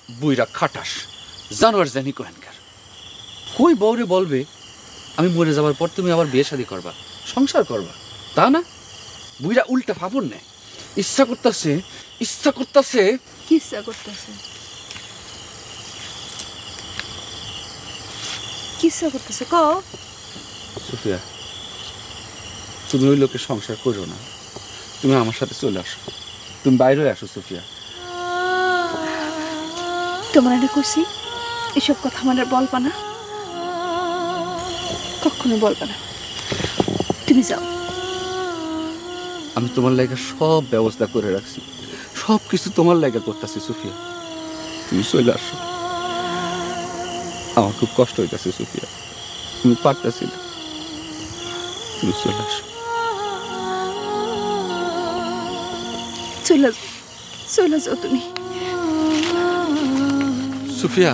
বুইরা খাটাস জানোয়ার জানি কোহেনকার কই বউরে বলবে আমি মরে যাবার পর তুমি আবার বিয়ে শাদী করবা সংসার করবা তা না বুইরা উল্টা ফাপড় নেয় ইচ্ছা করতেছে কি ইচ্ছা করতেছে কি ইচ্ছা করতেছে ক সুফিয়া তুমি ওই লোকের সংসার করো না তুমি আমার সাথে চলে আসো তুমি বাইরে আসো সুফিয়া তোমার এটা কইছি এসব কথা আমার বলবা না কখনো বলবা না তুমি যাও আমি তোমার লাগা সব ব্যবস্থা করে রাখছি সব কিছু তোমার লাগা করতেছি সুফিয়া তুমি চলে আসো আমার খুব কষ্ট হইতেছে সুফিয়া তুমি পারতেছি না তুমি চলে আসো চলে যাও তুমি সুফিয়া